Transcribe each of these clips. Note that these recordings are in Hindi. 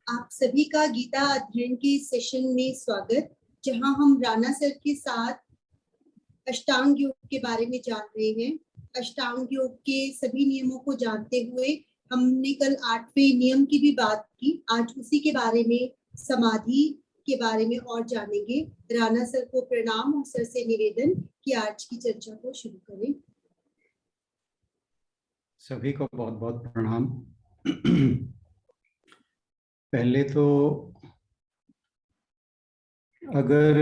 आप सभी का गीता अध्ययन के सेशन में स्वागत, जहां हम राणा सर के साथ अष्टांग योग के बारे में जान रहे हैं। अष्टांग योग के सभी नियमों को जानते हुए हमने कल 8वें नियम की भी बात की। आज उसी के बारे में, समाधि के बारे में और जानेंगे। राणा सर को प्रणाम और सर से निवेदन कि आज की चर्चा को शुरू करें। सभी को बहुत बहुत प्रणाम। पहले तो अगर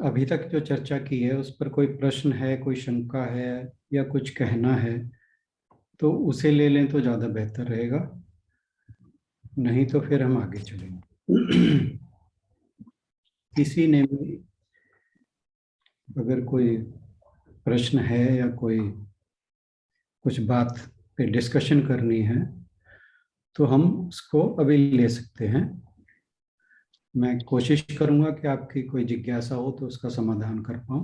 अभी तक जो चर्चा की है उस पर कोई प्रश्न है, कोई शंका है या कुछ कहना है तो उसे ले लें तो ज़्यादा बेहतर रहेगा, नहीं तो फिर हम आगे चलेंगे। किसी ने भी अगर कोई प्रश्न है या कोई कुछ बात पे डिस्कशन करनी है तो हम उसको अभी ले सकते हैं। मैं कोशिश करूंगा कि आपकी कोई जिज्ञासा हो तो उसका समाधान कर पाऊं।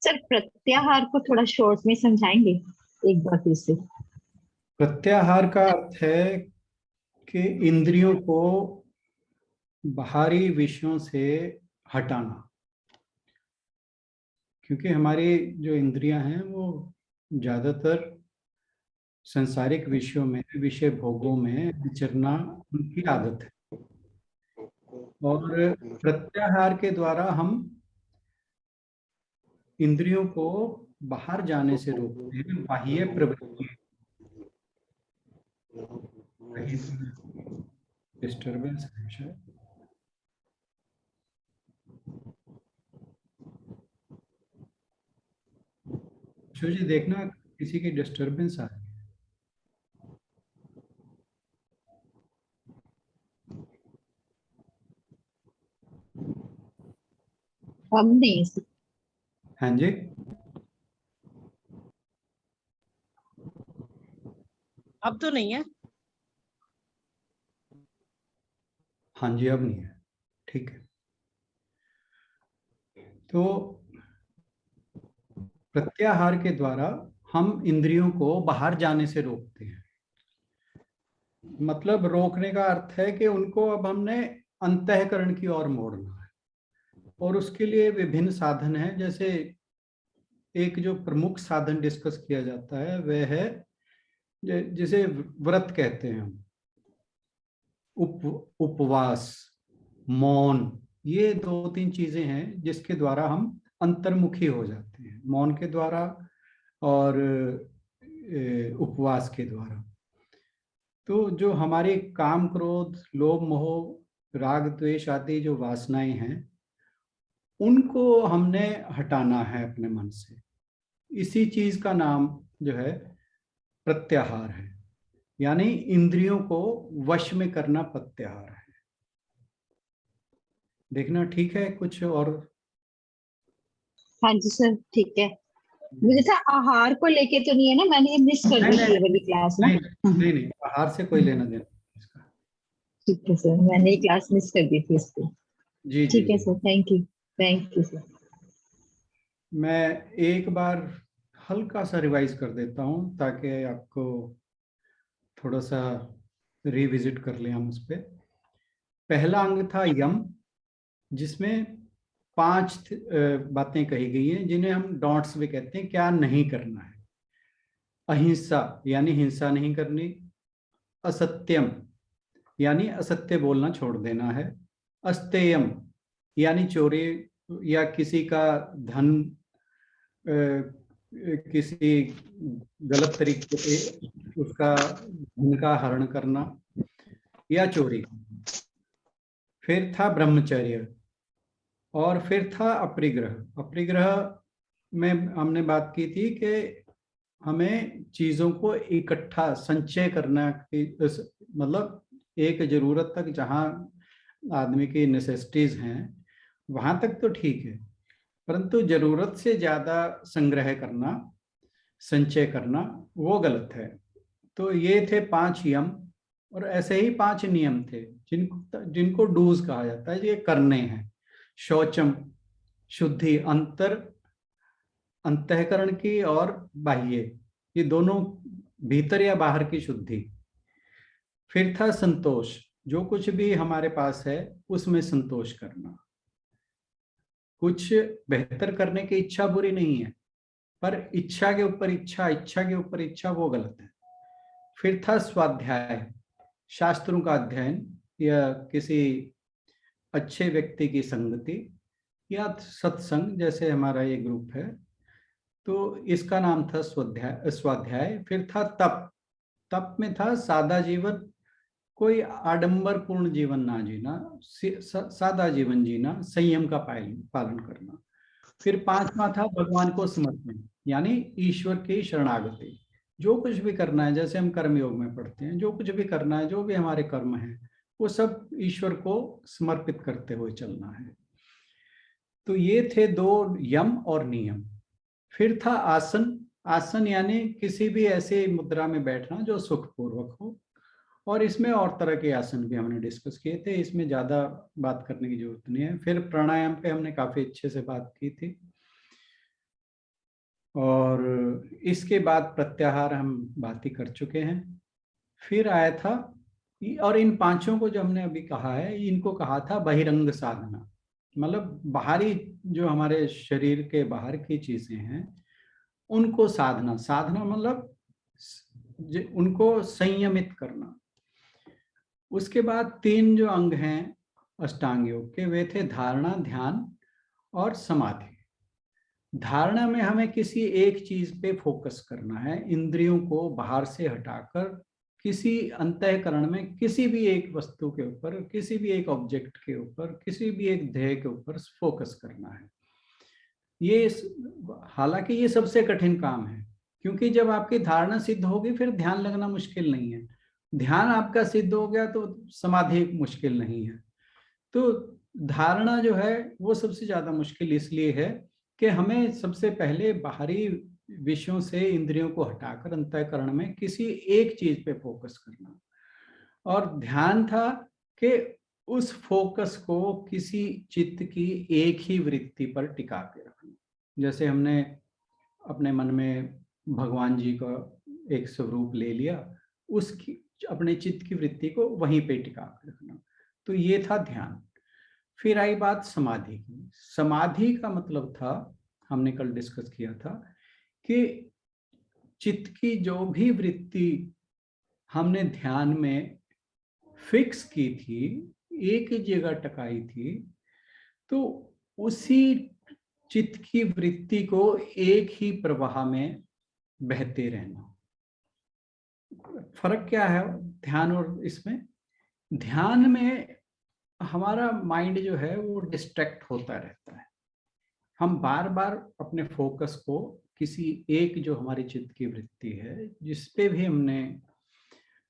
सर, प्रत्याहार को थोड़ा शॉर्ट में समझाएंगे एक बार फिर से। प्रत्याहार का अर्थ है कि इंद्रियों को बाहरी विषयों से हटाना, क्योंकि हमारी जो इंद्रियां हैं वो ज्यादातर सांसारिक विषयों में, विषय भोगों में विचरना उनकी आदत है। और प्रत्याहार के द्वारा हम इंद्रियों को बाहर जाने से रोकते हैं। बाह्य प्रवृत्ति, डिस्टर्बेंस है शायद। जी देखना किसी की डिस्टर्बेंस आ रही है। अब नहीं। हाँ जी, अब तो नहीं है। हाँ जी, अब नहीं है, ठीक है। तो प्रत्याहार के द्वारा हम इंद्रियों को बाहर जाने से रोकते हैं। मतलब रोकने का अर्थ है कि उनको अब हमने अंतःकरण की ओर मोड़ना है, और उसके लिए विभिन्न साधन हैं। जैसे एक जो प्रमुख साधन डिस्कस किया जाता है वह है जिसे व्रत कहते हैं हम, उपवास, मौन। ये 2-3 चीजें हैं जिसके द्वारा हम अंतर्मुखी हो जाते हैं, मौन के द्वारा और उपवास के द्वारा। तो जो हमारे काम, क्रोध, लोभ, मोह, राग, द्वेष आदि जो वासनाएं हैं उनको हमने हटाना है अपने मन से। इसी चीज का नाम जो है प्रत्याहार है, यानी इंद्रियों को वश में करना प्रत्याहार है। देखना ठीक है कुछ और? हाँ जी सर, ठीक है। मुझे था आहार को लेके तो नहीं है ना, मैंने ये मिस कर दी थी ये वाली क्लास ना। नहीं नहीं, आहार से कोई लेना देना इसका। ठीक है सर, मैंने ये क्लास मिस कर दी थी इसको। जी जी ठीक है सर, थैंक यू सर। मैं एक बार हल्का सा रिवाइज कर देता हूँ ताकि आपको थोड़ा सा रिविजिट कर लें हम उस पर। पहला अंग था यम, जिसमें 5 बातें कही गई हैं जिन्हें हम डॉट्स भी कहते हैं, क्या नहीं करना है। अहिंसा यानी हिंसा नहीं करनी, असत्यम यानी असत्य बोलना छोड़ देना है, अस्तेयम यानी चोरी या किसी का धन किसी गलत तरीके से उसका धन का हरण करना या चोरी। फिर था ब्रह्मचर्य, और फिर था अपरिग्रह। अपरिग्रह में हमने बात की थी कि हमें चीजों को इकट्ठा संचय करना, मतलब एक जरूरत तक जहां आदमी की नेसेसिटीज हैं वहां तक तो ठीक है, परंतु जरूरत से ज्यादा संग्रह करना, संचय करना, वो गलत है। तो ये थे 5 यम, और ऐसे ही 5 नियम थे जिनको डूज कहा जाता है, ये करने हैं। शौचम शुद्धि, अंतर अंतःकरण की और बाह्य, ये दोनों, भीतर या बाहर की शुद्धि। फिर था संतोष, जो कुछ भी हमारे पास है उसमें संतोष करना। कुछ बेहतर करने की इच्छा बुरी नहीं है, पर इच्छा के ऊपर इच्छा, इच्छा के ऊपर इच्छा, वो गलत है। फिर था स्वाध्याय, शास्त्रों का अध्ययन या किसी अच्छे व्यक्ति की संगति या सत्संग, जैसे हमारा ये ग्रुप है, तो इसका नाम था स्वाध्याय। फिर था तप, तप में था सादा जीवन, कोई आडंबर पूर्ण जीवन ना जीना, सादा जीवन जीना, संयम का पालन करना। फिर पांचवा था भगवान को समर्पण, यानी ईश्वर की शरणागति। जो कुछ भी करना है, जैसे हम कर्म योग में पढ़ते हैं, जो कुछ भी करना है, जो भी हमारे कर्म है, वो सब ईश्वर को समर्पित करते हुए चलना है। तो ये थे 2 यम और नियम। फिर था आसन, आसन यानी किसी भी ऐसे मुद्रा में बैठना जो सुखपूर्वक हो, और इसमें और तरह के आसन भी हमने डिस्कस किए थे, इसमें ज्यादा बात करने की जरूरत नहीं है। फिर प्राणायाम पे हमने काफी अच्छे से बात की थी, और इसके बाद प्रत्याहार हम बात ही कर चुके हैं। फिर आया था, और इन पांचों को जो हमने अभी कहा है, इनको कहा था बहिरंग साधना, मतलब बाहरी जो हमारे शरीर के बाहर की चीजें हैं उनको साधना, साधना मतलब उनको संयमित करना। उसके बाद 3 जो अंग हैं अष्टांग योग के, वे थे धारणा, ध्यान और समाधि। धारणा में हमें किसी एक चीज पे फोकस करना है, इंद्रियों को बाहर से हटाकर किसी अंतःकरण में किसी भी एक वस्तु के ऊपर, किसी भी एक ऑब्जेक्ट के ऊपर, किसी भी एक ध्येय के ऊपर फोकस करना है। ये हालांकि ये सबसे कठिन काम है, क्योंकि जब आपकी धारणा सिद्ध होगी फिर ध्यान लगना मुश्किल नहीं है। ध्यान आपका सिद्ध हो गया तो समाधि मुश्किल नहीं है। तो धारणा जो है वो सबसे ज्यादा मुश्किल इसलिए है कि हमें सबसे पहले बाहरी विषयों से इंद्रियों को हटाकर अंतःकरण में किसी एक चीज पे फोकस करना, और ध्यान था कि उस फोकस को किसी चित्त की एक ही वृत्ति पर टिका के रखना। जैसे हमने अपने मन में भगवान जी का एक स्वरूप ले लिया, उसकी अपने चित्त की वृत्ति को वहीं पे टिका के रखना, तो ये था ध्यान। फिर आई बात समाधि की। समाधि का मतलब था, हमने कल डिस्कस किया था, कि चित्त की जो भी वृत्ति हमने ध्यान में फिक्स की थी, एक ही जगह टकाई थी, तो उसी चित्त की वृत्ति को एक ही प्रवाह में बहते रहना। फर्क क्या है ध्यान और इसमें? ध्यान में हमारा माइंड जो है वो डिस्ट्रैक्ट होता रहता है, हम बार बार अपने फोकस को किसी एक जो हमारी चित्त की वृत्ति है, जिस पे भी हमने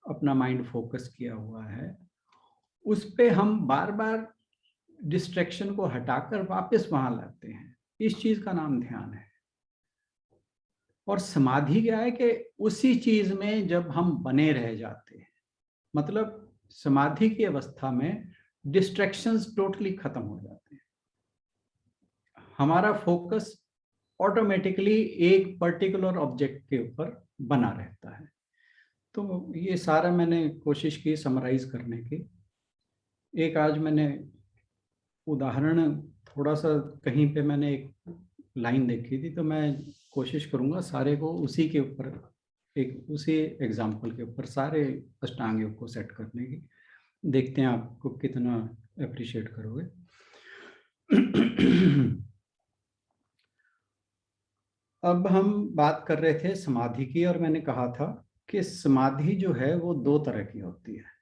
अपना माइंड फोकस किया हुआ है, उस पे हम बार बार डिस्ट्रैक्शन को हटाकर वापस वहां लाते हैं। इस चीज का नाम ध्यान है। और समाधि क्या है कि उसी चीज में जब हम बने रह जाते हैं, मतलब समाधि की अवस्था में डिस्ट्रैक्शंस टोटली खत्म हो जाते हैं, हमारा फोकस ऑटोमेटिकली एक पर्टिकुलर ऑब्जेक्ट के ऊपर बना रहता है। तो ये सारा मैंने कोशिश की समराइज करने की। एक आज मैंने उदाहरण थोड़ा सा कहीं पे मैंने एक लाइन देखी थी, तो मैं कोशिश करूंगा सारे को उसी के ऊपर, एक उसी एग्जाम्पल के ऊपर सारे अष्टांग योग को सेट करने की। देखते हैं आपको कितना अप्रिशिएट करोगे। अब हम बात कर रहे थे समाधि की, और मैंने कहा था कि समाधि जो है वो 2 तरह की होती है।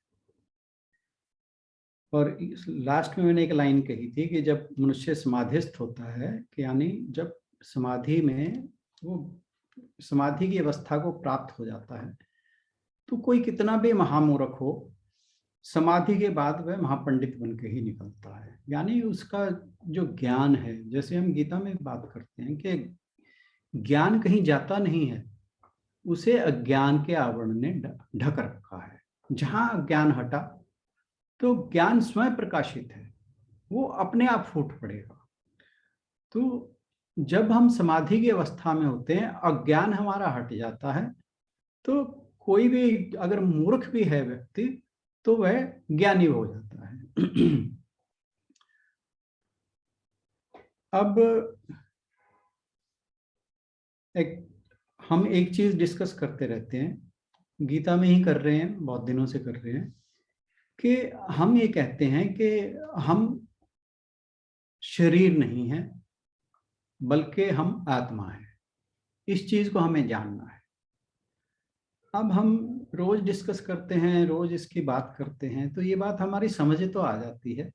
और लास्ट में मैंने एक लाइन कही थी कि जब मनुष्य समाधिस्थ होता है, कि यानी जब समाधि में वो समाधि की अवस्था को प्राप्त हो जाता है, तो कोई कितना भी महामूर्ख हो, समाधि के बाद वह महापंडित बन के ही निकलता है। यानी उसका जो ज्ञान है, जैसे हम गीता में बात करते हैं कि ज्ञान कहीं जाता नहीं है, उसे अज्ञान के आवरण ने ढक रखा है। जहां ज्ञान हटा तो ज्ञान स्वयं प्रकाशित है, वो अपने आप फूट पड़ेगा। तो जब हम समाधि की अवस्था में होते हैं, अज्ञान हमारा हट जाता है, तो कोई भी अगर मूर्ख भी है व्यक्ति तो वह ज्ञानी हो जाता है। अब हम एक चीज डिस्कस करते रहते हैं, गीता में ही कर रहे हैं, बहुत दिनों से कर रहे हैं, कि हम ये कहते हैं कि हम शरीर नहीं है बल्कि हम आत्मा है। इस चीज को हमें जानना है। अब हम रोज डिस्कस करते हैं, रोज इसकी बात करते हैं, तो ये बात हमारी समझ तो आ जाती है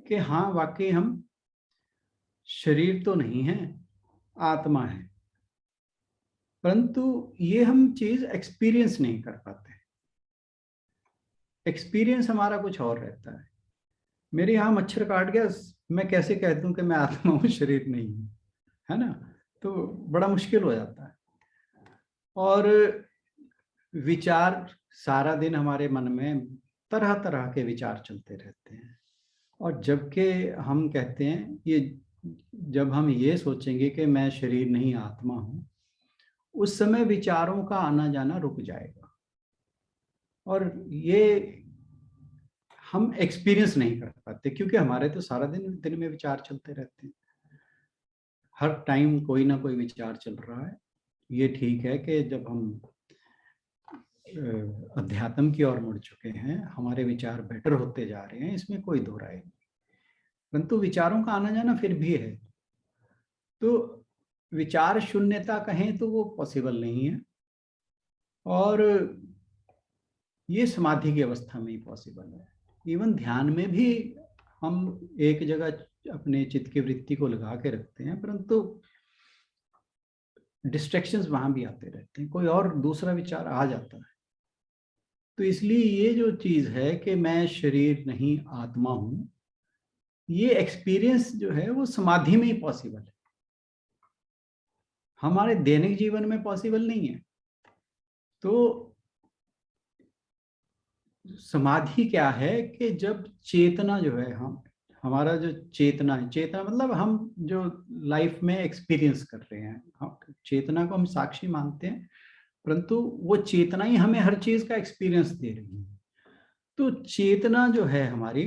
कि हाँ वाकई हम शरीर तो नहीं है, आत्मा है, परंतु ये हम चीज एक्सपीरियंस नहीं कर पाते। एक्सपीरियंस हमारा कुछ और रहता है। मेरे यहाँ मच्छर काट गया, मैं कैसे कह दूं कि मैं आत्मा हूँ, शरीर नहीं हूँ, है ना? तो बड़ा मुश्किल हो जाता है। और विचार, सारा दिन हमारे मन में तरह तरह के विचार चलते रहते हैं। और जबकि हम कहते हैं ये, जब हम ये सोचेंगे कि मैं शरीर नहीं आत्मा हूँ, उस समय विचारों का आना जाना रुक जाएगा और ये हम एक्सपीरियंस नहीं कर पाते, क्योंकि हमारे तो सारा दिन में विचार चलते रहते हैं। हर टाइम कोई ना कोई विचार चल रहा है। ये ठीक है कि जब हम अध्यात्म की ओर मुड़ चुके हैं, हमारे विचार बेटर होते जा रहे हैं, इसमें कोई दो राय नहीं, परंतु विचारों का आना जाना फिर भी है। तो विचार शून्यता कहें तो वो पॉसिबल नहीं है, और ये समाधि की अवस्था में ही पॉसिबल है। इवन ध्यान में भी हम एक जगह अपने चित्त की वृत्ति को लगा के रखते हैं, परंतु डिस्ट्रैक्शंस वहां भी आते रहते हैं, कोई और दूसरा विचार आ जाता है। तो इसलिए ये जो चीज है कि मैं शरीर नहीं आत्मा हूं, ये एक्सपीरियंस जो है वो समाधि में ही पॉसिबल है, हमारे दैनिक जीवन में पॉसिबल नहीं है। तो समाधि क्या है कि जब चेतना जो है, हम हमारा जो चेतना है, चेतना मतलब हम जो लाइफ में एक्सपीरियंस कर रहे हैं, हम चेतना को हम साक्षी मानते हैं, परंतु वो चेतना ही हमें हर चीज का एक्सपीरियंस दे रही है। तो चेतना जो है हमारी,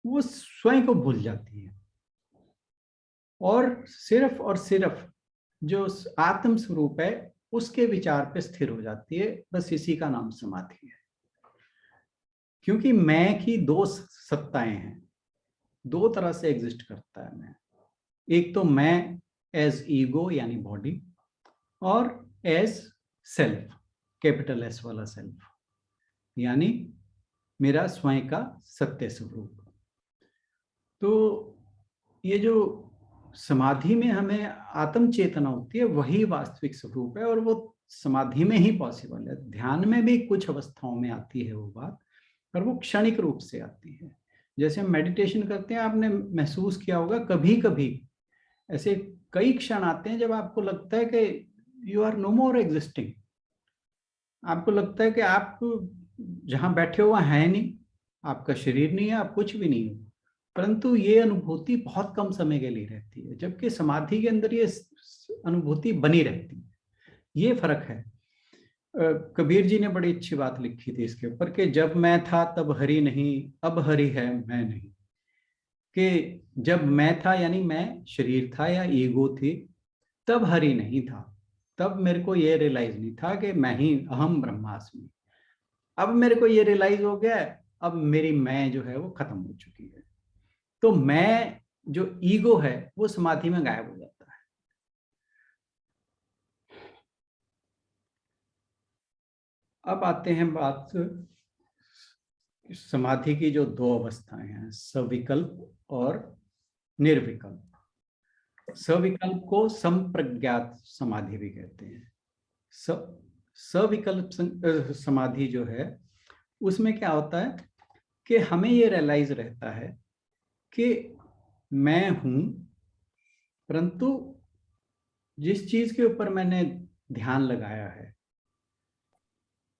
वो स्वयं को भूल जाती है और सिर्फ जो आत्म स्वरूप है उसके विचार पे स्थिर हो जाती है। बस इसी का नाम समाधि है। क्योंकि मैं की दो सत्ताएं हैं, दो तरह से एग्जिस्ट करता है मैं। एक तो मैं एज ईगो यानी बॉडी, और एज सेल्फ, कैपिटल एस वाला सेल्फ, यानी मेरा स्वयं का सत्य स्वरूप। तो ये जो समाधि में हमें आत्म चेतना होती है, वही वास्तविक स्वरूप है, और वो समाधि में ही पॉसिबल है। ध्यान में भी कुछ अवस्थाओं में आती है वो बात, पर वो क्षणिक रूप से आती है। जैसे हम मेडिटेशन करते हैं, आपने महसूस किया होगा कभी कभी ऐसे कई क्षण आते हैं जब आपको लगता है कि you are no more existing. आपको लगता है कि आप जहां बैठे हुए हैं नहीं, आपका शरीर नहीं है, आप कुछ भी नहीं हो, परंतु ये अनुभूति बहुत कम समय के लिए रहती है, जबकि समाधि के अंदर ये अनुभूति बनी रहती है। ये फर्क है। कबीर जी ने बड़ी अच्छी बात लिखी थी इसके ऊपर कि जब मैं था तब हरि नहीं, अब हरि है मैं नहीं। कि जब मैं था यानी मैं शरीर था या ईगो थी, तब हरि नहीं था, तब मेरे को ये रियलाइज नहीं था कि मैं ही अहम ब्रह्मास्मि। अब मेरे को ये रियलाइज हो गया, अब मेरी मैं जो है वो खत्म हो चुकी है। तो मैं जो ईगो है वो समाधि में गायब हो जाता है। अब आते हैं बात समाधि की जो दो अवस्थाएं हैं, सविकल्प और निर्विकल्प। सविकल्प को संप्रज्ञात समाधि भी कहते हैं। सविकल्प समाधि जो है उसमें क्या होता है कि हमें ये रियलाइज रहता है कि मैं हूं, परंतु जिस चीज के ऊपर मैंने ध्यान लगाया है,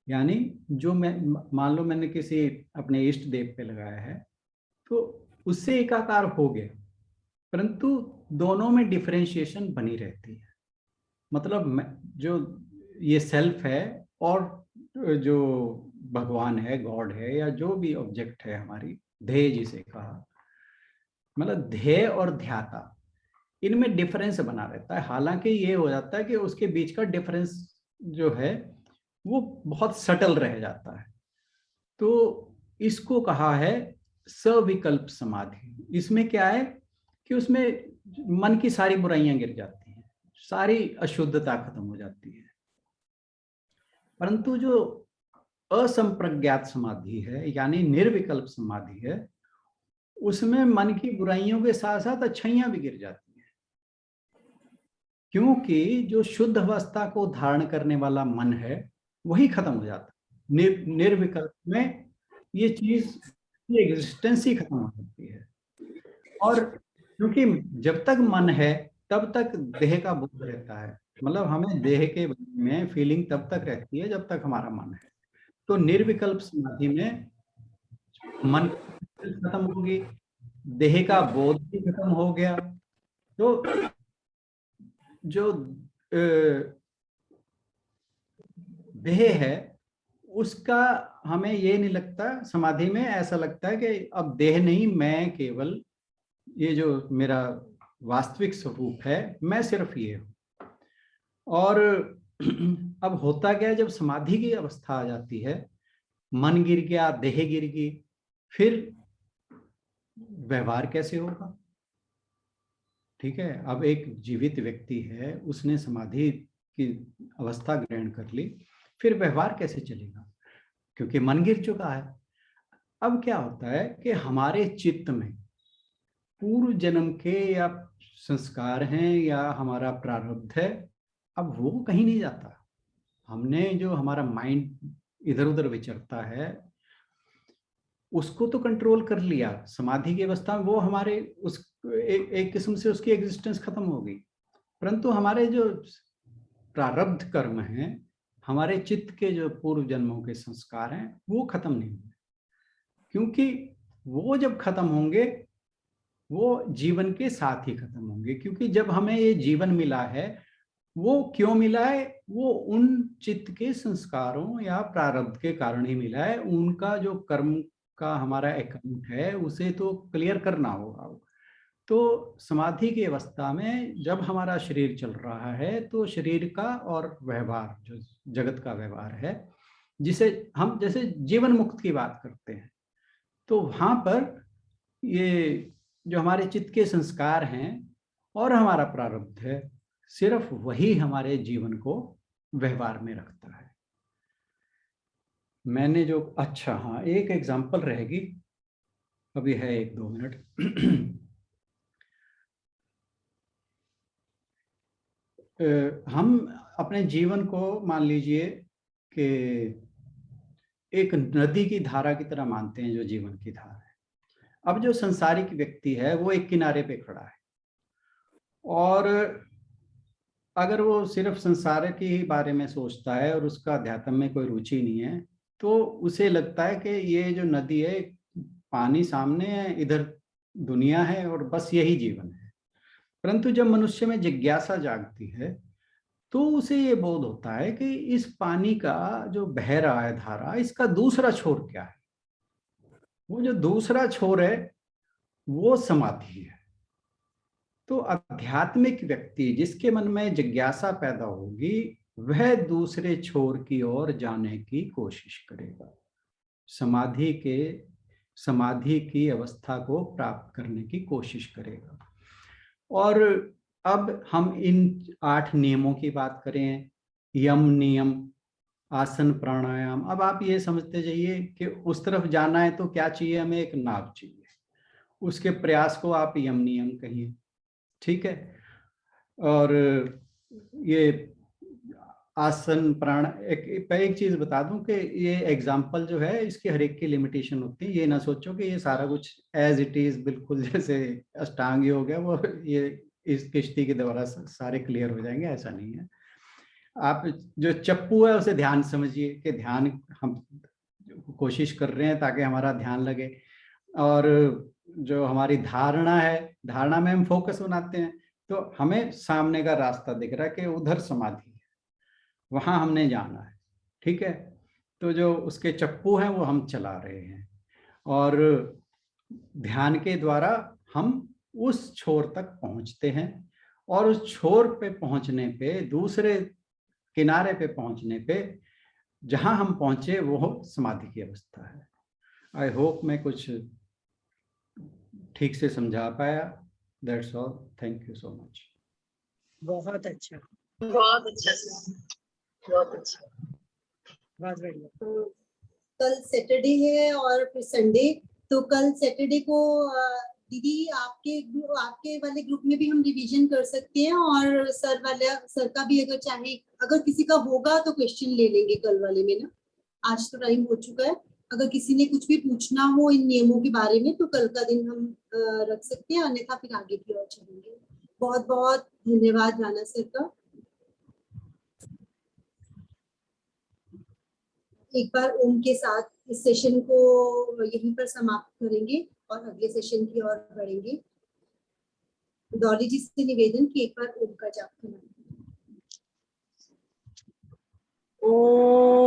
यानी जो मैं मान लो मैंने किसी अपने इष्ट देव पे लगाया है, तो उससे एकाकार हो गया, परंतु दोनों में डिफरेंशिएशन बनी रहती है। मतलब जो ये सेल्फ है और जो भगवान है, गॉड है, या जो भी ऑब्जेक्ट है, हमारी ध्येय जिसे कहा, मतलब ध्येय और ध्याता, इनमें डिफरेंस बना रहता है। हालांकि ये हो जाता है कि उसके बीच का डिफरेंस जो है वो बहुत सटल रह जाता है। तो इसको कहा है सविकल्प समाधि। इसमें क्या है कि उसमें मन की सारी बुराइयां गिर जाती हैं, सारी अशुद्धता खत्म हो जाती है। परंतु जो असंप्रज्ञात समाधि है, यानी निर्विकल्प समाधि है, उसमें मन की बुराइयों के साथ साथ अच्छाइयां भी गिर जाती हैं, क्योंकि जो शुद्ध अवस्था को धारण करने वाला मन है वही खत्म हो जाता है। निर्विकल्प में ये चीज की एग्जिस्टेंस ही खत्म हो जाती है। और क्योंकि जब तक मन है तब तक देह का बोध रहता है, मतलब हमें देह के बारे में फीलिंग तब तक रहती है जब तक हमारा मन है। तो निर्विकल्प समाधि में मन खत्म होगी, देह का बोध भी खत्म हो गया। तो जो देह है उसका हमें ये नहीं लगता, समाधि में ऐसा लगता है कि अब देह नहीं, मैं केवल ये जो मेरा वास्तविक स्वरूप है, मैं सिर्फ ये हूं। और अब होता क्या है, जब समाधि की अवस्था आ जाती है, मन गिर गया, देह गिर गई, फिर व्यवहार कैसे होगा? ठीक है, अब एक जीवित व्यक्ति है, उसने समाधि की अवस्था ग्रहण कर ली, फिर व्यवहार कैसे चलेगा? क्योंकि मन गिर चुका है। अब क्या होता है कि हमारे चित्त में पूर्व जन्म के या संस्कार हैं या हमारा प्रारब्ध है, अब वो कहीं नहीं जाता। हमने जो हमारा माइंड इधर उधर विचरता है उसको तो कंट्रोल कर लिया समाधि की अवस्था में, वो हमारे उस एक किस्म से उसकी एग्जिस्टेंस खत्म हो गई। परंतु हमारे जो प्रारब्ध कर्म हैं, हमारे चित्त के जो पूर्व जन्मों के संस्कार हैं, वो खत्म नहीं हुए, क्योंकि वो जब खत्म होंगे वो जीवन के साथ ही खत्म होंगे। क्योंकि जब हमें ये जीवन मिला है, वो क्यों मिला है? वो उन चित्त के संस्कारों या प्रारब्ध के कारण ही मिला है। उनका जो कर्म का हमारा अकाउंट है उसे तो क्लियर करना होगा। तो समाधि की अवस्था में जब हमारा शरीर चल रहा है, तो शरीर का और व्यवहार, जो जगत का व्यवहार है, जिसे हम जैसे जीवन मुक्त की बात करते हैं, तो वहां पर ये जो हमारे चित्त के संस्कार हैं और हमारा प्रारब्ध है, सिर्फ वही हमारे जीवन को व्यवहार में रखता है। मैंने जो, अच्छा हाँ, एक एग्जांपल रहेगी, अभी है 1-2 मिनट। हम अपने जीवन को मान लीजिए कि एक नदी की धारा की तरह मानते हैं, जो जीवन की धारा है। अब जो संसारिक व्यक्ति है वो एक किनारे पे खड़ा है, और अगर वो सिर्फ संसार के ही बारे में सोचता है और उसका अध्यात्म में कोई रुचि नहीं है, तो उसे लगता है कि ये जो नदी है, पानी सामने है, इधर दुनिया है और बस यही जीवन है। परंतु जब मनुष्य में जिज्ञासा जागती है, तो उसे ये बोध होता है कि इस पानी का जो बह रहा है धारा, इसका दूसरा छोर क्या है? वो जो दूसरा छोर है वो समाधि है। तो आध्यात्मिक व्यक्ति जिसके मन में जिज्ञासा पैदा होगी, वह दूसरे छोर की ओर जाने की कोशिश करेगा, समाधि की अवस्था को प्राप्त करने की कोशिश करेगा। और अब हम इन 8 नियमों की बात करें, यम नियम, आसन, प्राणायाम। अब आप ये समझते जाइए कि उस तरफ जाना है तो क्या चाहिए? हमें एक नाव चाहिए, उसके प्रयास को आप यम नियम कहिए, ठीक है। और ये आसन, प्राण, एक चीज बता दूं कि ये एग्जाम्पल जो है, इसकी हर एक की लिमिटेशन होती है। ये ना सोचो कि ये सारा कुछ एज इट इज बिल्कुल जैसे अष्टांग योग है वो ये इस किश्ती के द्वारा सारे क्लियर हो जाएंगे, ऐसा नहीं है। आप जो चप्पू है उसे ध्यान समझिए कि ध्यान हम कोशिश कर रहे हैं ताकि हमारा ध्यान लगे। और जो हमारी धारणा है, धारणा में हम फोकस बनाते हैं, तो हमें सामने का रास्ता दिख रहा है कि उधर समाधि है, वहां हमने जाना है। ठीक है, तो जो उसके चप्पू हैं वो हम चला रहे हैं और ध्यान के द्वारा हम उस छोर तक पहुंचते हैं और उस छोर पे पहुंचने पे, दूसरे किनारे पे पहुंचने पे जहां हम पहुंचे वो समाधि की अवस्था है। आई होप मैं कुछ ठीक से समझा पाया। That's all, thank you so much. बहुत अच्छा, बहुत अच्छा सर, बहुत अच्छा। बहुत बढ़िया। कल सैटरडे है और फिर संडे, तो कल सैटरडे को दीदी आपके वाले ग्रुप में भी हम रिवीजन कर सकते हैं और सर का भी अगर चाहे, अगर किसी का होगा तो क्वेश्चन ले लेंगे कल वाले में ना। आज तो टाइम हो चुका है, अगर किसी ने कुछ भी पूछना हो इन नियमों के बारे में तो कल का दिन हम रख सकते हैं, अन्यथा फिर आगे की ओर चलेंगे। बहुत बहुत धन्यवाद राणा सर का। एक बार ओम के साथ इस सेशन को यहीं पर समाप्त करेंगे और अगले सेशन की ओर बढ़ेंगे। डॉली जी से निवेदन कि एक बार ओम का जाप करें। ओम